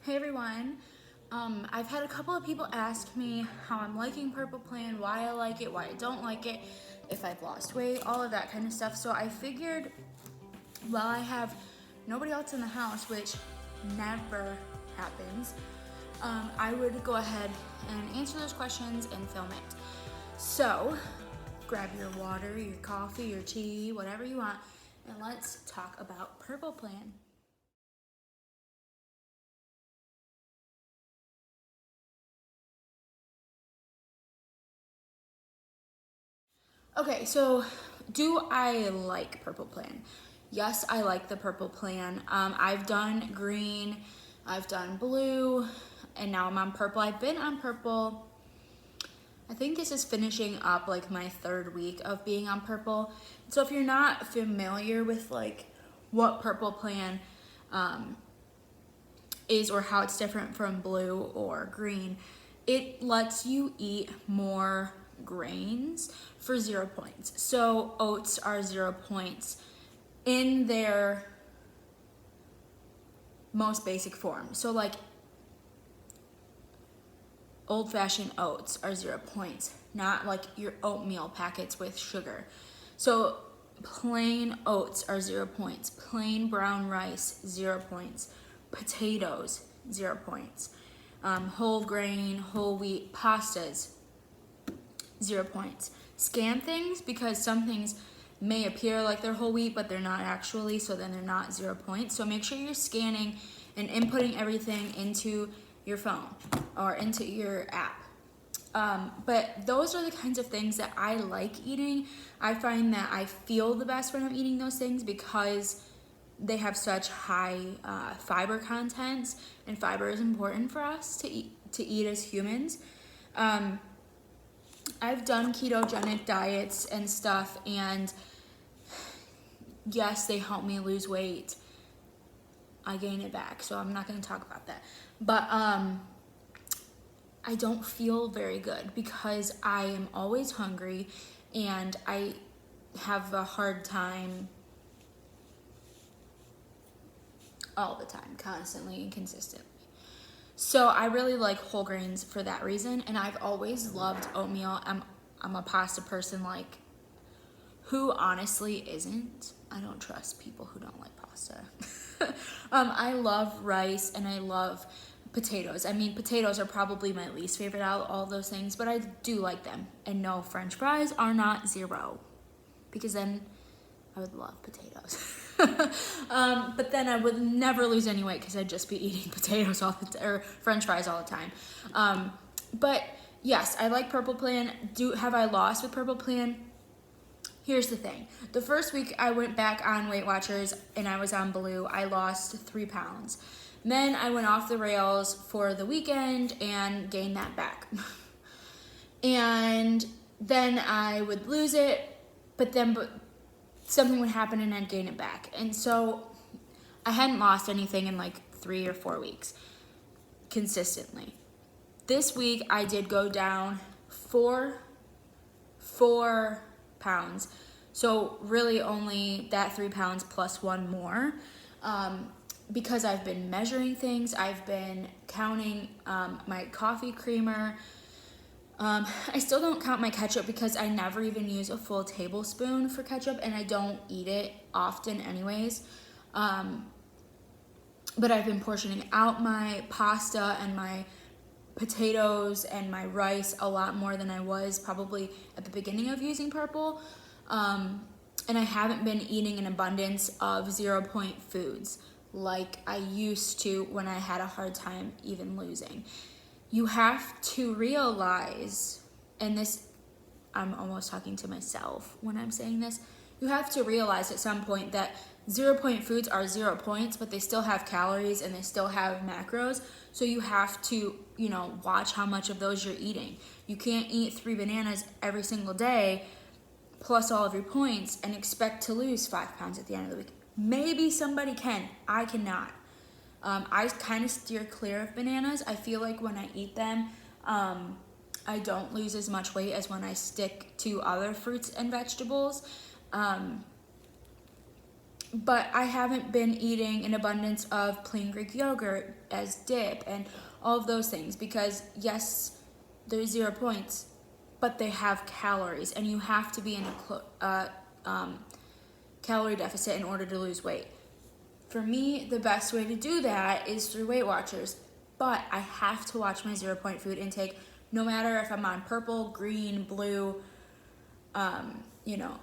Hey everyone. I've had a couple of people ask me how I'm liking Purple Plan, why I like it, why I don't like it, if I've lost weight, all of that kind of stuff. So I figured while I have nobody else in the house, which never happens, I would go ahead and answer those questions and film it. So grab your water, your coffee, your tea, whatever you want, and let's talk about Purple Plan. Okay, so do I like Purple Plan? Yes, I like the Purple Plan. I've done green, I've done blue, and now I'm on purple. I've been on purple. I think this is finishing up like my third week of being on purple. So if you're not familiar with like what Purple Plan is or how it's different from blue or green, it lets you eat more grains for 0 points. So oats are 0 points in their most basic form. So like old-fashioned oats are 0 points, not like your oatmeal packets with sugar. So plain oats are 0 points, plain brown rice 0 points, potatoes 0 points, whole grain, whole wheat pastas 0 points. Scan things because some things may appear like they're whole wheat but they're not actually, so then they're not 0 points. So make sure you're scanning and inputting everything into your phone or into your app. But those are the kinds of things that I like eating. I find that I feel the best when I'm eating those things because they have such high fiber contents, and fiber is important for us to eat as humans. I've done ketogenic diets and stuff, and yes, they help me lose weight. I gain it back, so I'm not going to talk about that. But I don't feel very good because I am always hungry and I have a hard time all the time, constantly and consistently. So I really like whole grains for that reason, and I've always loved oatmeal. I'm a pasta person, like who honestly isn't? I don't trust people who don't like pasta. I love rice and I love potatoes. I mean, potatoes are probably my least favorite out of all those things, but I do like them. And no, French fries are not 0, because then I would love potatoes. But then I would never lose any weight because I'd just be eating potatoes or French fries all the time. But yes, I like Purple Plan. Have I lost with Purple Plan? Here's the thing. The first week I went back on Weight Watchers and I was on blue, I lost 3 pounds. Then I went off the rails for the weekend and gained that back. And then I would lose it, but something would happen and I'd gain it back. And so I hadn't lost anything in like 3 or 4 weeks consistently. This week I did go down 4 pounds. So really only that 3 pounds plus 1 more. Because I've been measuring things, I've been counting my coffee creamer. I still don't count my ketchup because I never even use a full tablespoon for ketchup, and I don't eat it often anyways. But I've been portioning out my pasta and my potatoes and my rice a lot more than I was probably at the beginning of using Purple. And I haven't been eating an abundance of 0-point foods like I used to when I had a hard time even losing. You have to realize, and this, I'm almost talking to myself when I'm saying this, you have to realize at some point that 0-point foods are 0 points, but they still have calories and they still have macros. So you have to, watch how much of those you're eating. You can't eat 3 bananas every single day plus all of your points and expect to lose 5 pounds at the end of the week. Maybe somebody can. I cannot. I kind of steer clear of bananas. I feel like when I eat them, I don't lose as much weight as when I stick to other fruits and vegetables. but I haven't been eating an abundance of plain Greek yogurt as dip and all of those things because, yes, there's 0 points, but they have calories, and you have to be in a calorie deficit in order to lose weight. For me, the best way to do that is through Weight Watchers, but I have to watch my 0 point food intake no matter if I'm on purple, green, blue.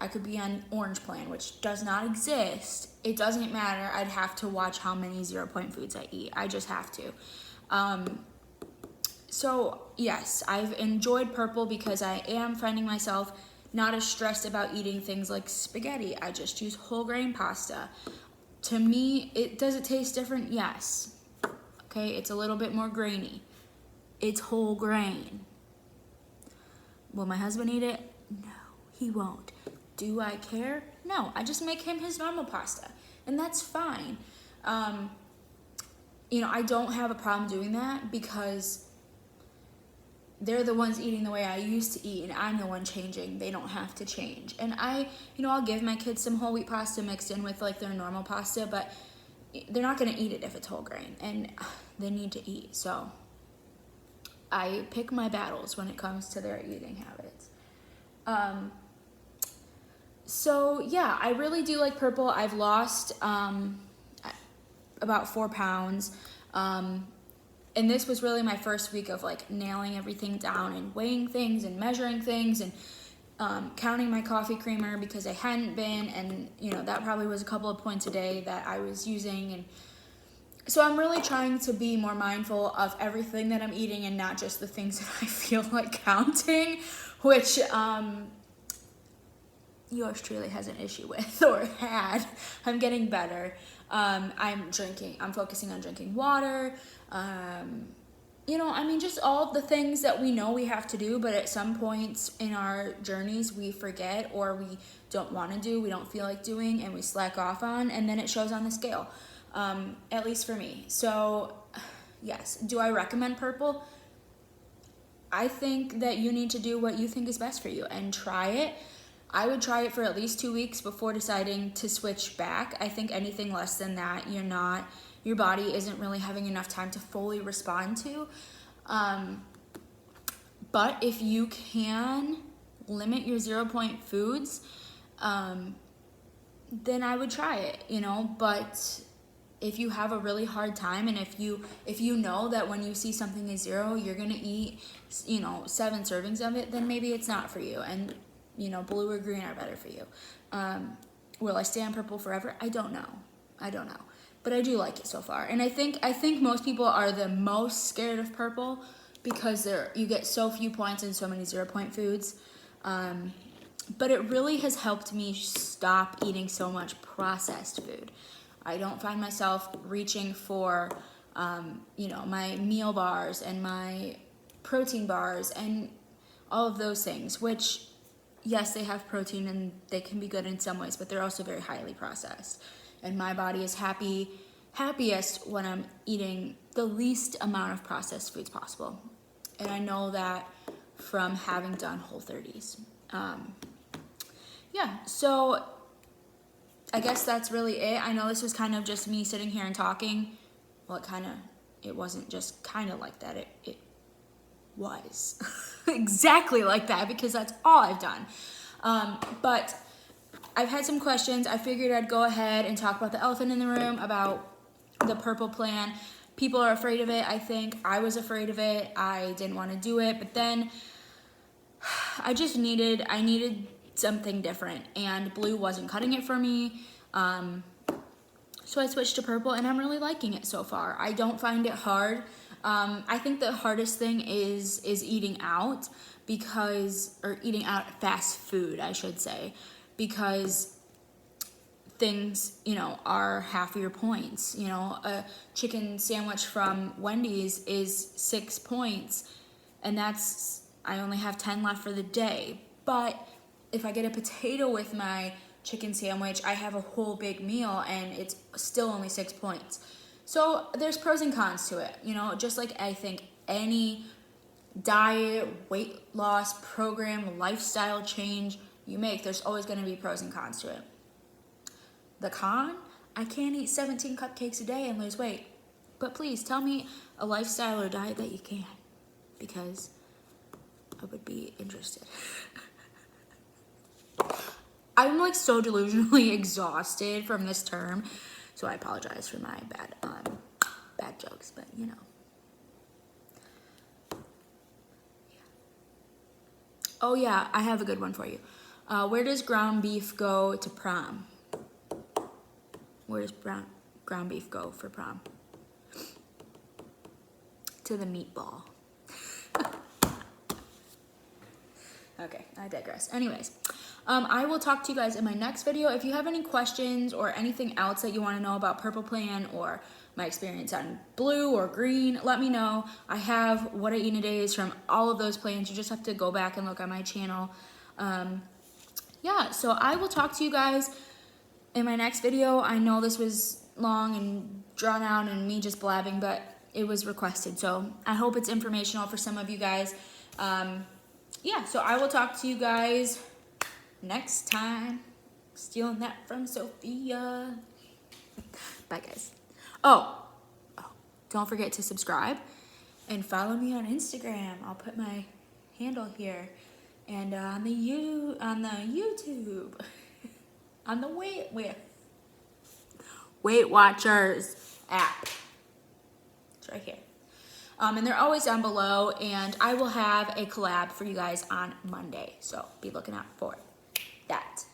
I could be on orange plan, which does not exist. It doesn't matter. I'd have to watch how many 0 point foods I eat. I just have to. So yes, I've enjoyed purple because I am finding myself not as stressed about eating things like spaghetti. I just use whole grain pasta. To me, does it taste different? Yes. Okay, it's a little bit more grainy. It's whole grain. Will my husband eat it? No, he won't. Do I care? No, I just make him his normal pasta, and that's fine. I don't have a problem doing that because they're the ones eating the way I used to eat, and I'm the one changing. They don't have to change. And I'll give my kids some whole wheat pasta mixed in with like their normal pasta, but they're not going to eat it if it's whole grain, and they need to eat. So I pick my battles when it comes to their eating habits. So yeah, I really do like purple. I've lost about 4 pounds. And this was really my first week of like nailing everything down and weighing things and measuring things and counting my coffee creamer because I hadn't been, and that probably was a couple of points a day that I was using. And so I'm really trying to be more mindful of everything that I'm eating and not just the things that I feel like counting, which yours truly has an issue with or had. I'm getting better. I'm focusing on drinking water. Just all of the things that we know we have to do, but at some points in our journeys we forget or we don't want to do, we don't feel like doing, and we slack off on, and then it shows on the scale, at least for me. So yes, do I recommend purple? I think that you need to do what you think is best for you and try it. I would try it for at least 2 weeks before deciding to switch back. I think anything less than that, your body isn't really having enough time to fully respond to. But if you can limit your 0 point foods, then I would try it, but if you have a really hard time, and if you know that when you see something is 0, you're going to eat, 7 servings of it, then maybe it's not for you. And blue or green are better for you. Will I stay on purple forever? I don't know. But I do like it so far. And I think most people are the most scared of purple because you get so few points and so many 0 point foods. But it really has helped me stop eating so much processed food. I don't find myself reaching for, my meal bars and my protein bars and all of those things, which, yes, they have protein and they can be good in some ways, but they're also very highly processed. And my body is happiest when I'm eating the least amount of processed foods possible. And I know that from having done Whole30s. So I guess that's really it. I know this was kind of just me sitting here and talking. Well, it wasn't just kind of like that. It was exactly like that because that's all I've done. But I've had some questions. I figured I'd go ahead and talk about the elephant in the room, about the purple plan. People are afraid of it, I think. I was afraid of it. I didn't want to do it, but then I needed something different, and blue wasn't cutting it for me. So I switched to purple, and I'm really liking it so far. I don't find it hard. I think the hardest thing is eating out eating out fast food, I should say, because things, are half of your points. A chicken sandwich from Wendy's is 6 points, and I only have 10 left for the day. But if I get a potato with my chicken sandwich, I have a whole big meal, and it's still only 6 points. So there's pros and cons to it, just like I think any diet, weight loss program, lifestyle change you make, there's always going to be pros and cons to it. The con, I can't eat 17 cupcakes a day and lose weight. But please tell me a lifestyle or diet that you can, because I would be interested. I'm like so delusionally exhausted from this term, so I apologize for my bad jokes, but you know. Yeah. Oh yeah, I have a good one for you. Where does ground beef go to prom? Where does ground beef go for prom? To the meatball. Okay, I digress. Anyways, I will talk to you guys in my next video. If you have any questions or anything else that you want to know about Purple Plan or my experience on blue or green, let me know. I have What I Eat in a Day from all of those plans. You just have to go back and look on my channel. Yeah, so I will talk to you guys in my next video. I know this was long and drawn out and me just blabbing, but it was requested. So I hope it's informational for some of you guys. Yeah, so I will talk to you guys next time. Stealing that from Sophia. Bye, guys. Oh, don't forget to subscribe and follow me on Instagram. I'll put my handle here. And on the YouTube, on the Weight Watchers app. It's right here. And they're always down below, and I will have a collab for you guys on Monday. So be looking out for that.